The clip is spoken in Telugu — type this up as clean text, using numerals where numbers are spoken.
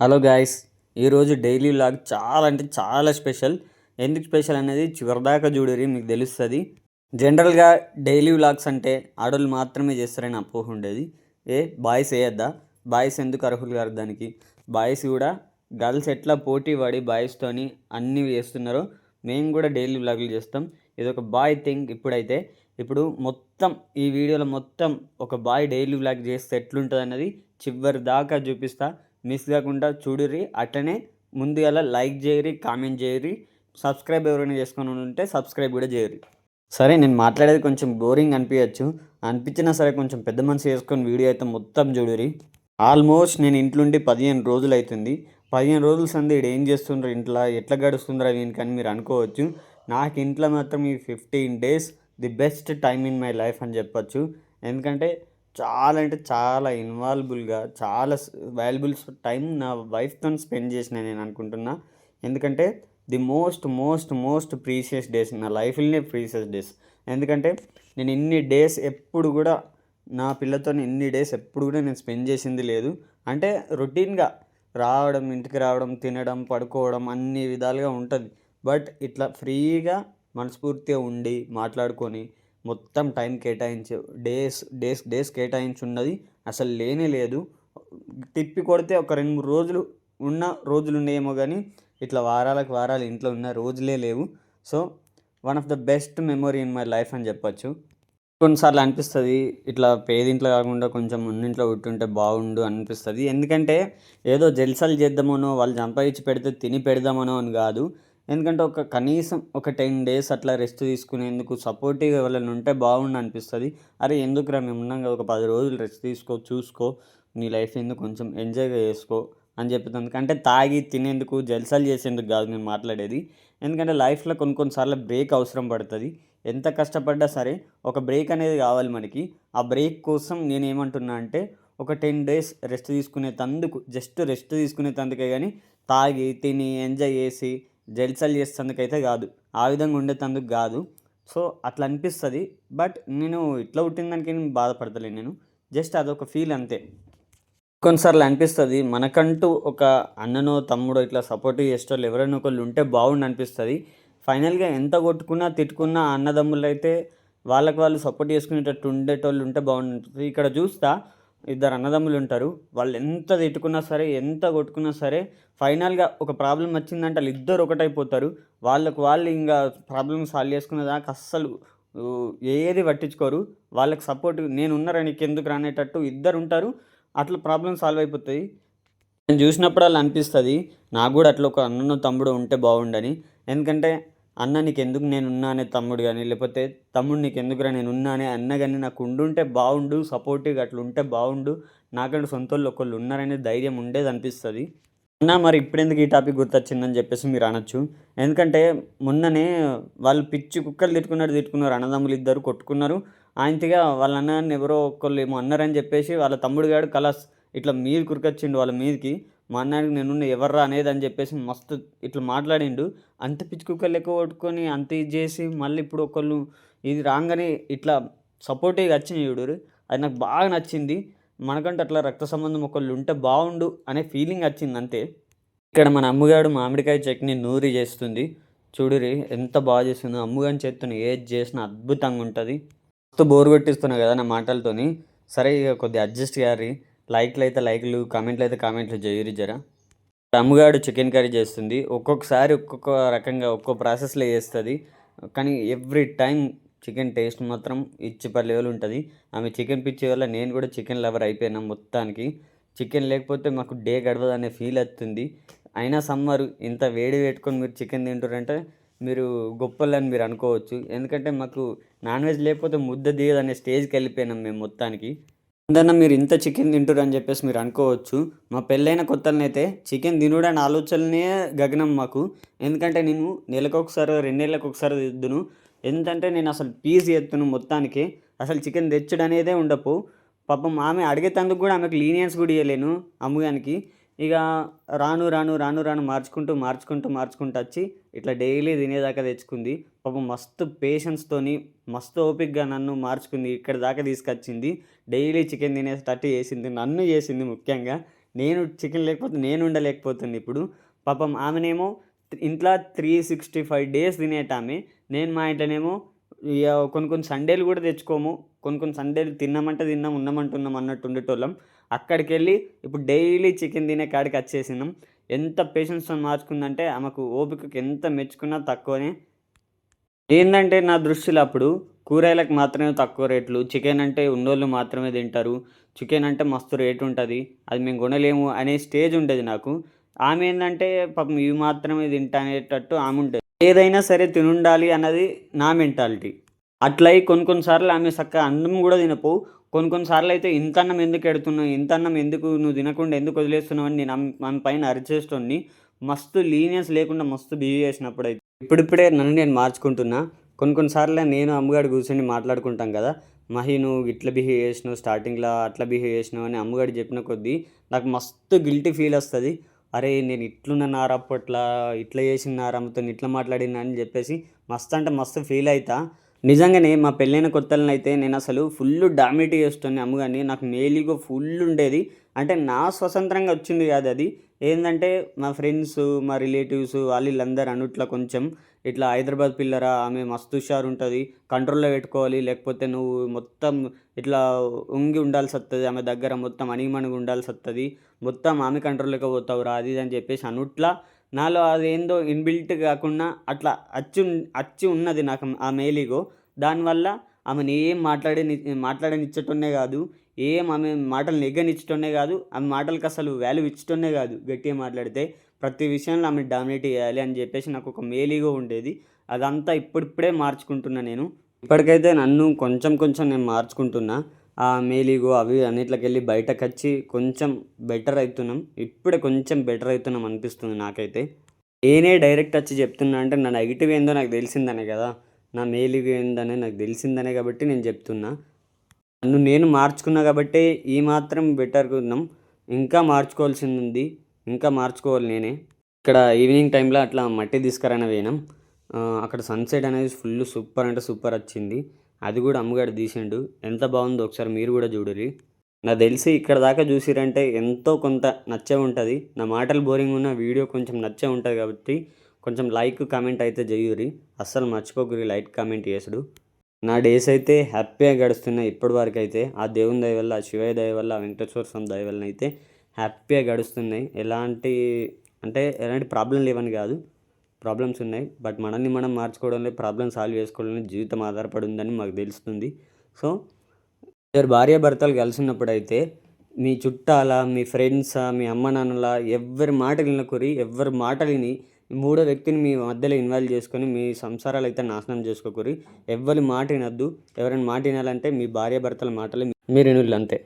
హలో గాయ్స్, ఈరోజు డైలీ వ్లాగ్ చాలా అంటే చాలా స్పెషల్. ఎందుకు స్పెషల్ అనేది చివరిదాకా చూడరి, మీకు తెలుస్తుంది. జనరల్గా డైలీ వ్లాగ్స్ అంటే ఆడవాళ్ళు మాత్రమే చేస్తారని అపోహ ఉండేది. బాయ్స్ వేయద్దా? బాయ్స్ ఎందుకు అర్హులు గారు దానికి? బాయ్స్ కూడా గర్ల్స్ ఎట్లా పోటీ పడి బాయ్స్తోని అన్నీ చేస్తున్నారో మేము కూడా డైలీ వ్లాగులు చేస్తాం. ఇది ఒక బాయ్ థింగ్. ఇప్పుడు మొత్తం ఈ వీడియోలో మొత్తం ఒక బాయ్ డైలీ వ్లాగ్ చేస్తే ఎట్లుంటుంది అన్నది చివరి దాకా చూపిస్తా. మిస్ కాకుండా చూడుర్రి. అట్లనే ముందుగా లైక్ చేయరి, కామెంట్ చేయరి, సబ్స్క్రైబ్ ఎవరైనా చేసుకొని ఉంటే సబ్స్క్రైబ్ కూడా చేయరి. సరే, నేను మాట్లాడేది కొంచెం బోరింగ్ అనిపించినా సరే కొంచెం పెద్ద మనసు చేసుకొని వీడియో అయితే మొత్తం చూడుర్రి. ఆల్మోస్ట్ నేను ఇంట్లోండి 15 రోజులు అవుతుంది. 15 రోజుల సంది ఏం చేస్తుండ్రు ఇంట్లో, ఎట్లా గడుస్తుండ్రా వీనికి అని మీరు అనుకోవచ్చు. నాకు ఇంట్లో మాత్రం ఈ 15 days the best time in my life అని చెప్పచ్చు. ఎందుకంటే చాలా అంటే చాలా ఇన్వాల్బుల్గా, చాలా వాల్యుబుల్ టైం నా వైఫ్తో స్పెండ్ చేసిన నేను అనుకుంటున్నా. ఎందుకంటే the most most most precious days నా లైఫ్లోనే ప్రీషియస్ డేస్. ఎందుకంటే నేను ఇన్ని డేస్ ఎప్పుడు కూడా నా పిల్లతో ఇన్ని డేస్ ఎప్పుడు కూడా నేను స్పెండ్ చేసింది లేదు. అంటే రొటీన్గా రావడం, ఇంటికి రావడం, తినడం, పడుకోవడం అన్ని విధాలుగా ఉంటుంది. బట్ ఇట్లా ఫ్రీగా మనస్ఫూర్తిగా ఉండి మాట్లాడుకొని మొత్తం టైం కేటాయించి డేస్ కేటాయించి ఉన్నది అసలు లేనే లేదు. తిప్పి కొడితే ఒక 2-3 రోజులు ఉన్న రోజులు ఉన్నాయేమో కానీ ఇట్లా వారాలకు వారాలు ఇంట్లో ఉన్న రోజులే లేవు. So one of the best memory in my life అని చెప్పచ్చు. కొన్నిసార్లు అనిపిస్తుంది ఇట్లా పేదింట్లో కాకుండా కొంచెం ఉన్నింట్లో ఉంటుంటే బాగుండు అనిపిస్తుంది. ఎందుకంటే ఏదో జల్సాలు చేద్దామనో, వాళ్ళు సంపాదించి పెడితే తిని పెడదామనో అని కాదు. ఎందుకంటే కనీసం ఒక 10 days అట్లా రెస్ట్ తీసుకునేందుకు సపోర్టివ్గా ఎవరైనా ఉంటే బాగుండు అనిపిస్తుంది. అరే ఎందుకురా, మేము ఉన్నాం కదా, ఒక 10 రోజులు రెస్ట్ తీసుకో, చూసుకో, నీ లైఫ్ ఎందుకు కొంచెం ఎంజాయ్గా చేసుకో అని చెప్తుంది. అంటే తాగి తినేందుకు, జల్సాలు చేసేందుకు కాదు నేను మాట్లాడేది. ఎందుకంటే లైఫ్లో కొన్నిసార్లు బ్రేక్ అవసరం పడుతుంది. ఎంత కష్టపడ్డా సరే ఒక బ్రేక్ అనేది కావాలి మనకి. ఆ బ్రేక్ కోసం నేను ఏమంటున్నా అంటే ఒక 10 days రెస్ట్ తీసుకునేందుకు, జస్ట్ రెస్ట్ తీసుకునేందుకే కానీ తాగి తిని ఎంజాయ్ చేసి జల్సాలు చేసేందుకైతే కాదు, ఆ విధంగా ఉండేందుకు కాదు. సో అట్లా అనిపిస్తుంది. బట్ నేను ఇట్లా పుట్టిందానికి నేను బాధపడతలేను. నేను జస్ట్ అదొక ఫీల్ అంతే. కొన్నిసార్లు అనిపిస్తుంది మనకంటూ ఒక అన్ననో తమ్ముడో ఇట్లా సపోర్ట్ చేసేటోళ్ళు ఎవరైనా ఒకళ్ళు ఉంటే బాగుండు అనిపిస్తుంది. ఫైనల్గా ఎంత కొట్టుకున్నా తిట్టుకున్నా అన్నదమ్ములు అయితే వాళ్ళకి వాళ్ళు సపోర్ట్ చేసుకునేటట్టు ఉండేటోళ్ళు ఉంటే బాగుంటుంది. ఇక్కడ చూస్తా, ఇద్దరు అన్నదమ్ములు ఉంటారు. వాళ్ళు ఎంత తిట్టుకున్నా సరే, ఎంత కొట్టుకున్నా సరే, ఫైనల్గా ఒక ప్రాబ్లం వచ్చిందంటే వాళ్ళు ఇద్దరు ఒకటైపోతారు. వాళ్ళకు వాళ్ళు ఇంకా ప్రాబ్లమ్ సాల్వ్ చేసుకునే దాకా అస్సలు ఏది పట్టించుకోరు. వాళ్ళకి సపోర్ట్ నేను ఉన్నారా నీకు ఎందుకు రానేటట్టు ఇద్దరు ఉంటారు. అట్లా ప్రాబ్లం సాల్వ్ అయిపోతాయి. నేను చూసినప్పుడు అలా అనిపిస్తుంది నాకు కూడా అట్లా ఒక అన్ననో తమ్ముడు ఉంటే బాగుండని. ఎందుకంటే అన్న నీకు ఎందుకు నేనున్నా అనే తమ్ముడు కానీ, లేకపోతే తమ్ముడు నీకు ఎందుకురా నేనున్నా అనే అన్న కానీ నాకు ఉండుంటే బాగుండు, సపోర్టివ్గా అట్లా ఉంటే బాగుండు, నాకంటే సొంత వాళ్ళు ఒకళ్ళు ఉన్నారనే ధైర్యం ఉండేది అనిపిస్తుంది. అన్న మరి ఇప్పుడెందుకు ఈ టాపిక్ గుర్తొచ్చిందని చెప్పేసి మీరు అనొచ్చు. ఎందుకంటే మొన్ననే వాళ్ళు పిచ్చి కుక్కలు తిట్టుకున్నారు, అన్నదమ్ములు ఇద్దరు కొట్టుకున్నారు. ఆయనతిగా వాళ్ళ అన్నని ఎవరో ఒకళ్ళు ఏమో అన్నారని చెప్పేసి వాళ్ళ తమ్ముడు గాడు కలాస్ ఇట్లా మీద కురికొచ్చిండు వాళ్ళ మీదకి. మా అన్నకి నేనున్న ఎవర్రా అనేది అని చెప్పేసి మస్తు ఇట్లా మాట్లాడిండు. అంత పిచ్చి కుక్కలు లెక్క కొట్టుకొని అంత ఇది చేసి మళ్ళీ ఇప్పుడు ఒకళ్ళు ఇది రాగానే ఇట్లా సపోర్టివ్గా వచ్చినాయి చూడు, అది నాకు బాగా నచ్చింది. మనకంటే అట్లా రక్త సంబంధం ఒకళ్ళు ఉంటే బాగుండు అనే ఫీలింగ్ వచ్చింది అంతే. ఇక్కడ మన అమ్మగాడు మామిడికాయ చట్నీ నూరి చేస్తుంది చూడురి, ఎంత బాగా చేస్తుందో. అమ్మగాని చేస్తున్న ఏది చేసినా అద్భుతంగా ఉంటుంది. మస్తు బోర్ కొట్టిస్తున్నా కదా నా మాటలతోని. సరే ఇక కొద్దిగా అడ్జస్ట్ కారి, లైక్లు అయితే లైక్లు, కామెంట్లు అయితే కామెంట్లు చేయరు జరా. అమ్మగాడు చికెన్ కర్రీ చేస్తుంది. ఒక్కొక్కసారి ఒక్కొక్క రకంగా ఒక్కో ప్రాసెస్లో చేస్తుంది, కానీ ఎవ్రీ టైం చికెన్ టేస్ట్ మాత్రం ఇచ్చిపర్ లెవెల్ ఉంటుంది. ఆమె చికెన్ పిచ్చి వల్ల నేను కూడా చికెన్ లవర్ అయిపోయినా మొత్తానికి. చికెన్ లేకపోతే మాకు డే గడవదు అనే ఫీల్ వస్తుంది. అయినా సమ్మర్ ఇంత వేడి పెట్టుకొని మీరు చికెన్ తింటారంటే మీరు గొప్పలని మీరు అనుకోవచ్చు. ఎందుకంటే మాకు నాన్ వెజ్ లేకపోతే ముద్ద దిగదు అనే స్టేజ్కి వెళ్ళిపోయినాం మేము మొత్తానికి. అందరన్నా మీరు ఇంత చికెన్ తింటారు అని చెప్పేసి మీరు అనుకోవచ్చు. మా పెళ్ళైన కొత్తలనైతే చికెన్ తినుడని ఆలోచనలే గగనం మాకు. ఎందుకంటే నేను నెలకొకసారి 2 నెలలకు ఒకసారి తిద్దును. ఎందుకంటే నేను అసలు పీస్ ఎత్తును మొత్తానికి. అసలు చికెన్ తెచ్చుడు అనేదే ఉండపు. పాపం ఆమె అడిగేటందుకు కూడా ఆమెకు లీనియన్స్ కూడా ఇవ్వలేను అమ్మగానికి. ఇక రాను రాను రాను రాను మార్చుకుంటూ వచ్చి ఇట్లా డైలీ తినేదాకా తెచ్చుకుంది. పాపం మస్తు పేషెన్స్తోని మస్తు ఓపికగా నన్ను మార్చుకుంది, ఇక్కడ దాకా తీసుకొచ్చింది. డైలీ చికెన్ తినేటట్టు చేసింది, నన్ను చేసింది ముఖ్యంగా. నేను చికెన్ లేకపోతే నేను ఉండలేకపోతుంది ఇప్పుడు. పాపం ఆమెనేమో ఇంట్లో 365 డేస్ తినేటామె. నేను మా ఇంట్లోనేమో కొన్ని సండేలు కూడా తెచ్చుకోము. కొన్ని సండేలు తిన్నామంటే తిన్నాం, ఉన్నామంటే ఉన్నాం అన్నట్టు ఉండేటోళ్ళం. అక్కడికెళ్ళి ఇప్పుడు డైలీ చికెన్ తినే కాడికి వచ్చేసినాం. ఎంత పేషెన్స్‌తోని మార్చుకుందంటే ఆమెకు ఓపికకి ఎంత మెచ్చుకున్నా తక్కువనే. ఏందంటే నా దృష్టిలో అప్పుడు కూరగాయలకు మాత్రమే తక్కువ రేట్లు. చికెన్ అంటే ఉన్నోళ్ళు మాత్రమే తింటారు. చికెన్ అంటే మస్తు రేట్ ఉంటది. అది మేము కొనలేము అనే స్టేజ్ ఉండేది నాకు. ఆమె ఏందంటే పాపం ఇవి మాత్రమే తింటా అనేటట్టు ఆమె ఉంటది. ఏదైనా సరే తినుండాలి అన్నది నా మెంటాలిటీ. అట్లయి కొన్ని సార్లు ఆమె సక్కగా అన్నం గూడా తినపోవు. కొన్ని సార్లయితే ఇంతన్నం ఎందుకు ఎడుతున్నావు? ఇంతన్నం ఎందుకు నువ్వు తినకుండా ఎందుకు వదిలేస్తున్నావు అని నేను ఆమె పైన అరిచేటోన్ని. మస్తు లీనియన్స్ లేకుండా మస్తు బిహేవ్ చేసినప్పుడైతే. ఇప్పుడిప్పుడే నన్ను నేను మార్చుకుంటున్నా. కొన్ని సార్లు నేను అమ్మగాడు కూర్చొని మాట్లాడుకుంటాం కదా! మహి నువ్వు ఇట్లా బిహేవ్ చేసినావు స్టార్టింగ్‌ల అట్లా బిహేవ్ చేసినావు అని అమ్మగాడు చెప్పిన కొద్దీ నాకు మస్తు గిల్టీ ఫీల్ వస్తది. అరే! నేను ఇట్లున్నానారా అప్పట్లా, ఇట్లా చేసినారా ఆమెతోని ఇట్లా మాట్లాడినా అని చెప్పేసి మస్తు అంటే మస్తు ఫీల్ అయితా. నిజంగానే మా పెళ్ళైన కొత్తలనైతే నేనసలు ఫుల్లు డామినేట్ చేసేటోన్ని అమ్మగాడిని. నాకు మేల్ ఇగో ఫుల్ ఉండేది. అంటే నా స్వతంత్రంగా వచ్చింది కాదది. ఏందంటే మా ఫ్రెండ్సు, మా రిలేటివ్స్ వీళ్ళందరూ అనుట్లా కొంచెం ఇట్లా హైదరాబాద్ పిల్లరా ఆమె మస్తు హుషారుంటది. కంట్రోల్‌లో పెట్టుకోవాలి. లేకపోతే నువ్వు మొత్తం ఇట్లా వంగి ఉండాల్సొత్తది. ఆమె దగ్గర మొత్తం అణిగిమణిగి ఉండాల్సొత్తది. మొత్తం ఆమె కంట్రోల్‌లోకే పోతావురా అది ఇది అని చెప్పేసి అనుట్లా నాలో అదేందో ఇన్‌బిల్ట్ కాకుండా అట్లా అచ్చి ఉన్నది నాకు ఆ మేల్ ఇగో. దానివల్ల ఆమెని ఏం మాట్లాడనిచ్చేటోన్నే కాదు. ఆమె మాటలు నెగ్గనిచ్చేటోన్నే కాదు. ఆమె మాటలకి అసలు వాల్యూ ఇచ్చేటోన్నే కాదు. గట్టిగా మాట్లాడితే ప్రతి విషయంలో ఆమెని డామినేట్ చేయాలి అని చెప్పేసి నాకు ఒక మేల్ ఇగో ఉండేది. అదంతా ఇప్పుడిప్పుడే మార్చుకుంటున్నా నేను. ఇప్పటికైతే నన్ను కొంచెం నేను మార్చుకుంటున్నా. ఆ మేల్ ఇగో అవి అన్నిట్లకెళ్ళి బయటకొచ్చి కొంచెం బెటర్ అయితున్నాం. ఇప్పుడే కొంచెం బెటర్ అయితున్నాం అనిపిస్తుంది నాకైతే. నేనే డైరెక్ట్ వచ్చి చెప్తున్నా అంటే నా నెగెటివ్ ఏందో నాకు తెలిసిందనే కదా! నా మేల్ ఇగో ఏందనే నాకు తెలిసిందనే కాబట్టి నేను చెప్తున్నా. నన్ను నేను మార్చుకున్నా కాబట్టే ఈ మాత్రం బెటర్‌గా ఉన్నాం. ఇంకా మార్చుకోవాల్సిందుంది. ఇంకా మార్చుకోవాలి నేనే. ఇక్కడ ఈవినింగ్ టైంలో అట్లా మట్టి తీసుకురానే పోయినాం. అక్కడ సన్‌సెట్ అనేది ఫుల్లు సూపర్ అంటే సూపర్ వచ్చింది. అది కూడా అమ్మగాడు తీసిండు. ఎంత బాగుందో ఒకసారి మీరు కూడా చూడుర్రి. నాకు తెలిసి ఇక్కడ దాకా చూసిర్రంటే ఎంతో కొంత నచ్చే ఉంటది. నా మాటలు బోరింగ్ ఉన్నా వీడియో కొంచెం నచ్చే ఉంటది కాబట్టి కొంచెం లైక్, కామెంట్ అయితే చేయుర్రి. అస్సలు మర్చిపోకుర్రి లైక్, కామెంట్ చేసుడు. నా డేస్ అయితే హ్యాపీగా గడుస్తున్నాయి ఇప్పటి వరకైతే. ఆ దేవుని దయ వల్ల, ఆ శివయ్య దయ వల్ల, ఆ వెంకటేశ్వర స్వామి దయ వలన అయితే హ్యాపీగా గడుస్తున్నాయి. ఎలాంటి ప్రాబ్లమ్ లేవని కాదు. ప్రాబ్లమ్స్ ఉన్నాయి. బట్ మనల్ని మనం మార్చుకోవడంలో, ప్రాబ్లమ్ సాల్వ్ చేసుకోవడంలో జీవితం ఆధారపడి ఉందని మాకు తెలుస్తుంది. సో, ఇద్దరు భార్యాభర్తలు కలిసున్నప్పుడైతే మీ చుట్టాలా, మీ ఫ్రెండ్సా, మీ అమ్మానాన్నలా ఎవ్వరి మాట వినకుర్రి. ఎవ్వరి మాట విని మూడో వ్యక్తిని మీ మధ్యలో ఇన్వాల్వ్ చేసుకొని మీ సంసారాలైతే నాశనం చేసుకోకుర్రి. ఎవ్వరి మాట వినొద్దు. ఎవరైనా మాట వినాలంటే మీ భార్యాభర్తల మాటలు మీరు వినుల్లి అంతే.